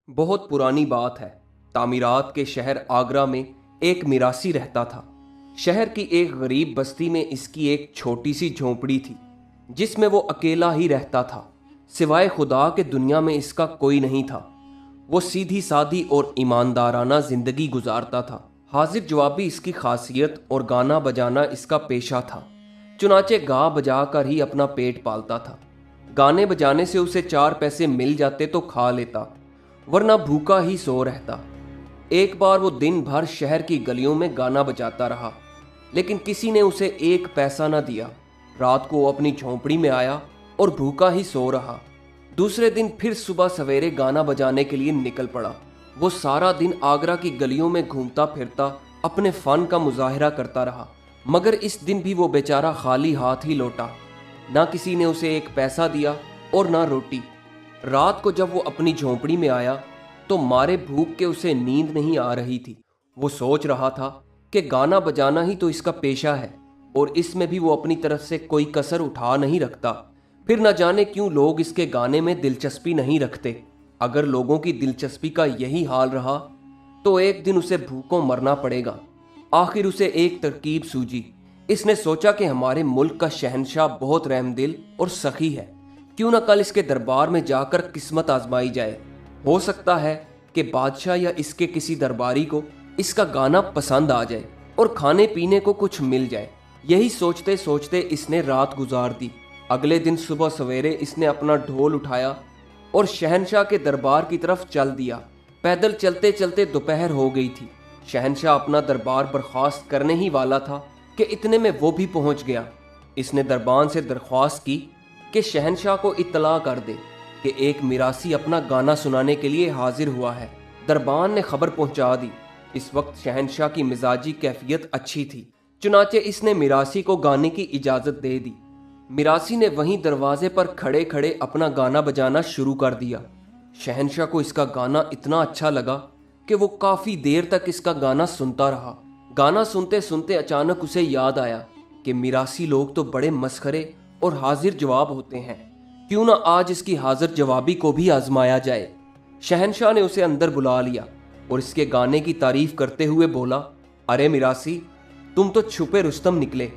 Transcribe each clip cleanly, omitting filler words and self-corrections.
बहुत पुरानी बात है। तामीरात के शहर आगरा में एक मिरासी रहता था। शहर की एक गरीब बस्ती में इसकी एक छोटी सी झोंपड़ी थी जिसमें वो अकेला ही रहता था। सिवाय खुदा के दुनिया में इसका कोई नहीं था। वो सीधी सादी और ईमानदाराना जिंदगी गुजारता था। हाजिर जवाबी इसकी खासियत और गाना बजाना इसका पेशा था। चुनाचे गा बजा कर ही अपना पेट पालता था। गाने बजाने से उसे 4 पैसे मिल जाते तो खा लेता, वरना भूखा ही सो रहता। एक बार वो दिन भर शहर की गलियों में गाना बजाता रहा, लेकिन किसी ने उसे 1 पैसा न दिया। रात को वो अपनी झोंपड़ी में आया और भूखा ही सो रहा। दूसरे दिन फिर सुबह सवेरे गाना बजाने के लिए निकल पड़ा। वो सारा दिन आगरा की गलियों में घूमता फिरता अपने फन का मुजाहिरा करता रहा, मगर इस दिन भी वो बेचारा खाली हाथ ही लौटा। ना किसी ने उसे 1 पैसा दिया और ना रोटी। रात को जब वो अपनी झोंपड़ी में आया तो मारे भूख के उसे नींद नहीं आ रही थी। वो सोच रहा था कि गाना बजाना ही तो इसका पेशा है और इसमें भी वो अपनी तरफ से कोई कसर उठा नहीं रखता। फिर न जाने क्यों लोग इसके गाने में दिलचस्पी नहीं रखते। अगर लोगों की दिलचस्पी का यही हाल रहा तो एक दिन उसे भूखों मरना पड़ेगा। आखिर उसे एक तरकीब सूझी। इसने सोचा कि हमारे मुल्क का शहंशाह बहुत रहमदिल और सखी है, क्यों ना कल इसके दरबार में जाकर किस्मत आजमाई जाए। हो सकता है कि बादशाह या इसके किसी दरबारी को इसका गाना पसंद आ जाए और खाने पीने को कुछ मिल जाए। यही सोचते सोचते इसने रात गुजार दी। अगले दिन सुबह सवेरे इसने अपना ढोल उठाया और शहंशाह के दरबार की तरफ चल दिया। पैदल चलते चलते दोपहर हो गई थी। शहंशाह अपना दरबार बर्खास्त करने ही वाला था कि इतने में वो भी पहुंच गया। इसने दरबान से दरख्वास्त की कि शहंशाह को इत्तला कर दे कि एक मिरासी अपना गाना सुनाने के लिए हाजिर हुआ है। दरबान ने खबर पहुंचा दी। इस वक्त शहंशाह की मिजाजी कैफियत अच्छी थी, चुनाचे इसने मिरासी को गाने की इजाजत दे दी। मिरासी ने वहीं दरवाजे पर खड़े खड़े अपना गाना बजाना शुरू कर दिया। शहंशाह को इसका गाना इतना अच्छा लगा कि वो काफी देर तक इसका गाना सुनता रहा। गाना सुनते सुनते अचानक उसे याद आया कि मिरासी लोग तो बड़े मस्खरे और हाजिर जवाब होते हैं, क्यों ना आज इसकी हाजिर जवाबी को भी आजमाया जाए। शहंशाह ने उसे अंदर बुला लिया और इसके गाने की तारीफ करते हुए बोला, अरे मिरासी, तुम तो छुपे रुस्तम निकले।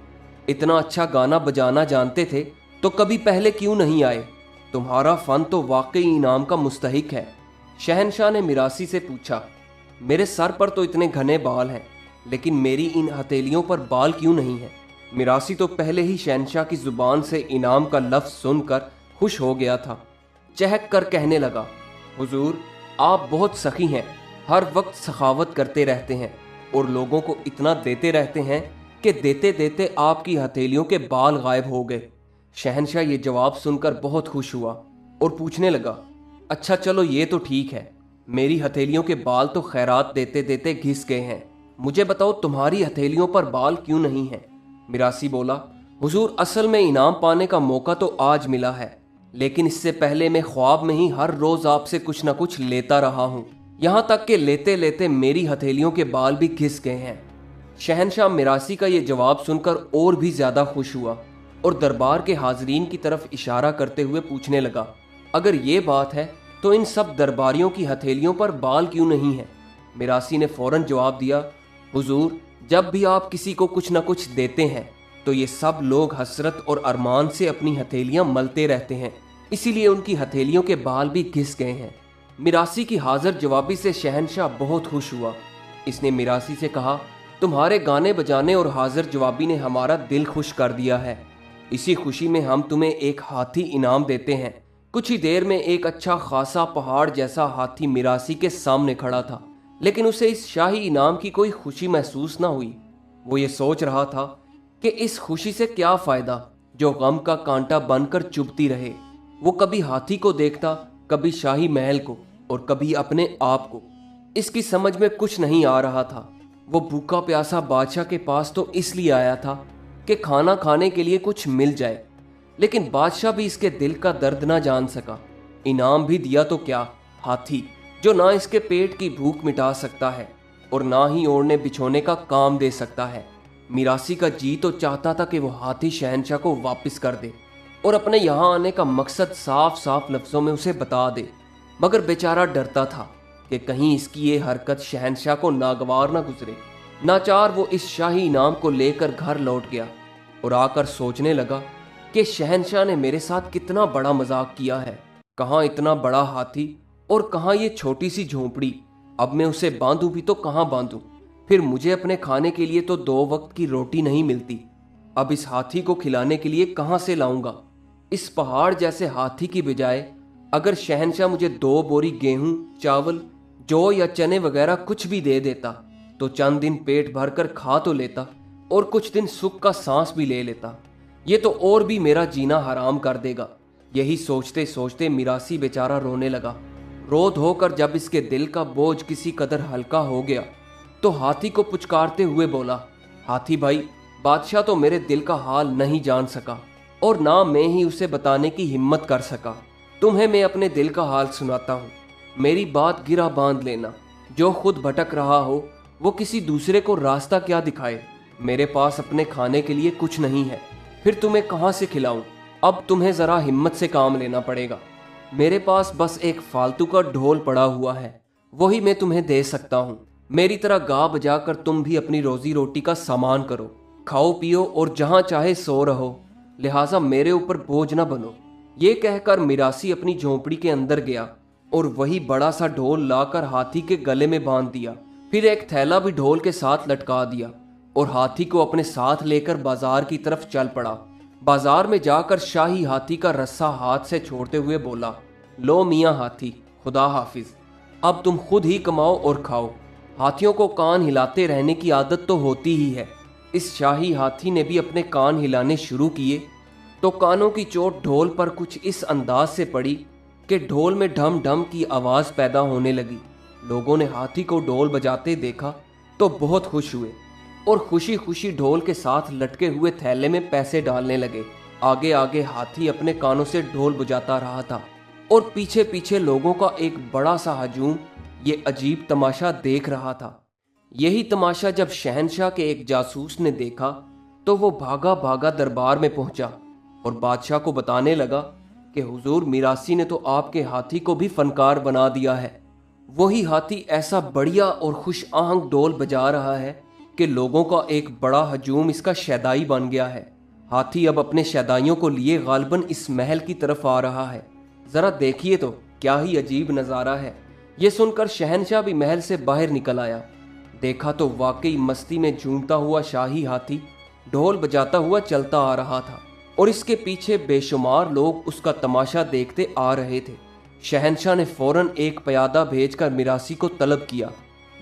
इतना अच्छा गाना बजाना जानते थे तो कभी पहले क्यों नहीं आए? तुम्हारा फन तो वाकई इनाम का मुस्तहिक है। शहंशाह ने मिरासी से पूछा, मेरे सर पर तो इतने घने बाल हैं, लेकिन मेरी इन हथेलियों पर बाल क्यों नहीं है? मिरासी तो पहले ही शहंशाह की जुबान से इनाम का लफ्ज सुनकर खुश हो गया था। चहक कर कहने लगा, हुजूर, आप बहुत सखी हैं, हर वक्त सखावत करते रहते हैं और लोगों को इतना देते रहते हैं कि देते देते आपकी हथेलियों के बाल गायब हो गए। शहंशाह ये जवाब सुनकर बहुत खुश हुआ और पूछने लगा, अच्छा चलो ये तो ठीक है, मेरी हथेलियों के बाल तो खैरात देते देते घिस गए हैं। मुझे बताओ तुम्हारी हथेलियों पर बाल क्यों नहीं हैं? मिरासी बोला, हुजूर, असल में इनाम पाने का मौका तो आज मिला है, लेकिन इससे पहले मैं ख्वाब में ही हर रोज आपसे कुछ ना कुछ लेता रहा हूँ, यहाँ तक कि लेते लेते मेरी हथेलियों के बाल भी घिस गए हैं। शहंशाह मिरासी का ये जवाब सुनकर और भी ज्यादा खुश हुआ और दरबार के हाजरीन की तरफ इशारा करते हुए पूछने लगा, अगर ये बात है तो इन सब दरबारियों की हथेलियों पर बाल क्यों नहीं है? मिरासी ने फौरन जवाब दिया, हुजूर, जब भी आप किसी को कुछ न कुछ देते हैं तो ये सब लोग हसरत और अरमान से अपनी हथेलियां मलते रहते हैं, इसीलिए उनकी हथेलियों के बाल भी घिस गए हैं। मिरासी की हाजिर जवाबी से शहंशाह बहुत खुश हुआ। इसने मिरासी से कहा, तुम्हारे गाने बजाने और हाजिर जवाबी ने हमारा दिल खुश कर दिया है। इसी खुशी में हम तुम्हें एक हाथी इनाम देते हैं। कुछ ही देर में एक अच्छा खासा पहाड़ जैसा हाथी मिरासी के सामने खड़ा था, लेकिन उसे इस शाही इनाम की कोई खुशी महसूस न हुई। वो ये सोच रहा था कि इस खुशी से क्या फायदा जो गम का कांटा बनकर चुभती रहे। वो कभी हाथी को देखता, कभी शाही महल को और कभी अपने आप को। इसकी समझ में कुछ नहीं आ रहा था। वो भूखा प्यासा बादशाह के पास तो इसलिए आया था कि खाना खाने के लिए कुछ मिल जाए, लेकिन बादशाह भी इसके दिल का दर्द ना जान सका। इनाम भी दिया तो क्या, हाथी जो ना इसके पेट की भूख मिटा सकता है और ना ही ओढ़ने बिछोने का काम दे सकता है। मिरासी का जी तो चाहता था कि वो हाथी शहंशाह को वापस कर दे और अपने यहाँ आने का मकसद साफ साफ लफ्जों में उसे बता दे, मगर बेचारा डरता था कि कहीं इसकी ये हरकत शहंशाह को नागवार ना गुजरे। नाचार वो इस शाही इनाम को लेकर घर लौट गया और आकर सोचने लगा कि शहंशाह ने मेरे साथ कितना बड़ा मजाक किया है। कहाँ इतना बड़ा हाथी और कहाँ ये छोटी सी झोंपड़ी। अब मैं उसे बांधूं भी तो कहाँ बांधूं? फिर मुझे अपने खाने के लिए तो 2 वक्त की रोटी नहीं मिलती। अब इस हाथी को खिलाने के लिए कहाँ से लाऊंगा? इस पहाड़ जैसे हाथी की बजाय अगर शहंशाह मुझे 2 बोरी गेहूं, चावल, जौ या चने वगैरह कुछ भी दे देता तो चंद दिन पेट भरकर खा तो लेता और कुछ दिन सुख का सांस भी ले लेता। ये तो और भी मेरा जीना हराम कर देगा। यही सोचते सोचते मिरासी बेचारा रोने लगा। रो धोकर जब इसके दिल का बोझ किसी कदर हल्का हो गया तो हाथी को पुचकारते हुए बोला, हाथी भाई, बादशाह तो मेरे दिल का हाल नहीं जान सका और ना मैं ही उसे बताने की हिम्मत कर सका। तुम्हें मैं अपने दिल का हाल सुनाता हूँ। मेरी बात गिरा बांध लेना। जो खुद भटक रहा हो वो किसी दूसरे को रास्ता क्या दिखाए। मेरे पास अपने खाने के लिए कुछ नहीं है, फिर तुम्हें कहाँ से खिलाऊं? अब तुम्हें जरा हिम्मत से काम लेना पड़ेगा। मेरे पास बस एक फालतू का ढोल पड़ा हुआ है, वही मैं तुम्हें दे सकता हूँ। मेरी तरह गा बजा कर तुम भी अपनी रोजी रोटी का सामान करो, खाओ पियो और जहां चाहे सो रहो, लिहाजा मेरे ऊपर बोझ न बनो। ये कहकर मिरासी अपनी झोंपड़ी के अंदर गया और वही बड़ा सा ढोल लाकर हाथी के गले में बांध दिया। फिर एक थैला भी ढोल के साथ लटका दिया और हाथी को अपने साथ लेकर बाजार की तरफ चल पड़ा। बाजार में जाकर शाही हाथी का रस्सा हाथ से छोड़ते हुए बोला, लो मियाँ हाथी, खुदा हाफिज। अब तुम खुद ही कमाओ और खाओ। हाथियों को कान हिलाते रहने की आदत तो होती ही है। इस शाही हाथी ने भी अपने कान हिलाने शुरू किए तो कानों की चोट ढोल पर कुछ इस अंदाज से पड़ी कि ढोल में ढम ढम की आवाज़ पैदा होने लगी। लोगों ने हाथी को ढोल बजाते देखा तो बहुत खुश हुए और खुशी खुशी ढोल के साथ लटके हुए थैले में पैसे डालने लगे। आगे आगे हाथी अपने कानों से ढोल बजाता रहा था और पीछे पीछे लोगों का एक बड़ा सा हजूम ये अजीब तमाशा देख रहा था। यही तमाशा जब शहंशाह के एक जासूस ने देखा तो वो भागा भागा दरबार में पहुंचा और बादशाह को बताने लगा कि हुजूर, मिरासी ने तो आपके हाथी को भी फनकार बना दिया है। वही हाथी ऐसा बढ़िया और खुश आहंग ढोल बजा रहा है कि लोगों का एक बड़ा हजूम इसका शैदाई बन गया है। हाथी अब अपने शैदाइयों को लिए गालिबन इस महल की तरफ आ रहा है। जरा देखिए तो क्या ही अजीब नज़ारा है। ये सुनकर शहंशाह भी महल से बाहर निकल आया। देखा तो वाकई मस्ती में झूमता हुआ शाही हाथी ढोल बजाता हुआ चलता आ रहा था और इसके पीछे बेशुमार लोग उसका तमाशा देखते आ रहे थे। शहंशाह ने फौरन एक प्यादा भेजकर मिरासी को तलब किया।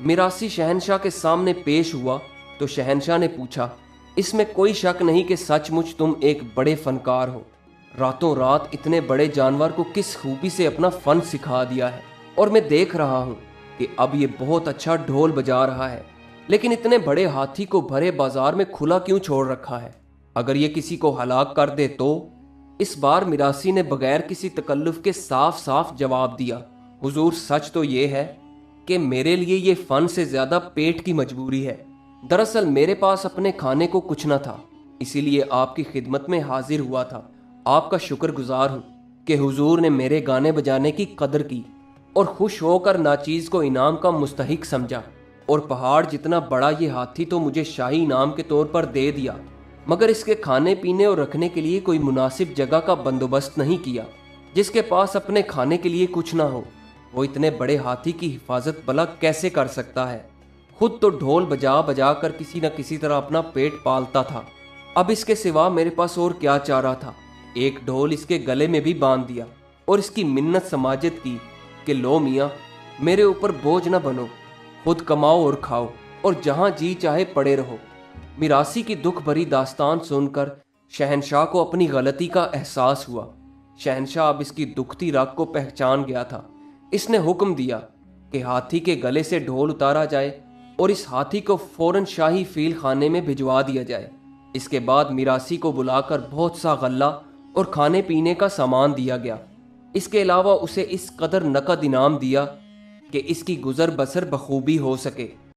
मिरासी शहंशाह के सामने पेश हुआ तो शहंशाह ने पूछा, इसमें कोई शक नहीं कि सचमुच तुम एक बड़े फनकार हो। रातों रात इतने बड़े जानवर को किस खूबी से अपना फन सिखा दिया है और मैं देख रहा हूँ कि अब ये बहुत अच्छा ढोल बजा रहा है, लेकिन इतने बड़े हाथी को भरे बाजार में खुला क्यों छोड़ रखा है? अगर ये किसी को हलाक कर दे तो? इस बार मिरासी ने बगैर किसी तकल्लुफ के साफ साफ जवाब दिया, हुजूर, सच तो ये है कि मेरे लिए ये फन से ज्यादा पेट की मजबूरी है। दरअसल मेरे पास अपने खाने को कुछ न था, इसीलिए आपकी खिदमत में हाजिर हुआ था। आपका शुक्रगुजार हूँ कि हुजूर ने मेरे गाने बजाने की कदर की और खुश होकर नाचीज को इनाम का मुस्तहिक समझा। और पहाड़ जितना बड़ा ये हाथी तो मुझे शाही इनाम के तौर पर दे दिया, मगर इसके खाने पीने और रखने के लिए कोई मुनासिब जगह का बंदोबस्त नहीं किया। जिसके पास अपने खाने के लिए कुछ ना हो वो इतने बड़े हाथी की हिफाजत भला कैसे कर सकता है? खुद तो ढोल बजा बजा कर किसी न किसी तरह अपना पेट पालता था। अब इसके सिवा मेरे पास और क्या चारा था? एक ढोल इसके गले में भी बांध दिया और इसकी मिन्नत समाजत की कि लो मियाँ, मेरे ऊपर बोझ न बनो, खुद कमाओ और खाओ और जहां जी चाहे पड़े रहो। मिरासी की दुख भरी दास्तान सुनकर शहंशाह को अपनी गलती का एहसास हुआ। शहंशाह अब इसकी दुखती राग को पहचान गया था। इसने हुक्म दिया कि हाथी के गले से ढोल उतारा जाए और इस हाथी को फौरन शाही फील खाने में भिजवा दिया जाए। इसके बाद मिरासी को बुलाकर बहुत सा गल्ला और खाने पीने का सामान दिया गया। इसके अलावा उसे इस कदर नकद इनाम दिया कि इसकी गुजर बसर बखूबी हो सके।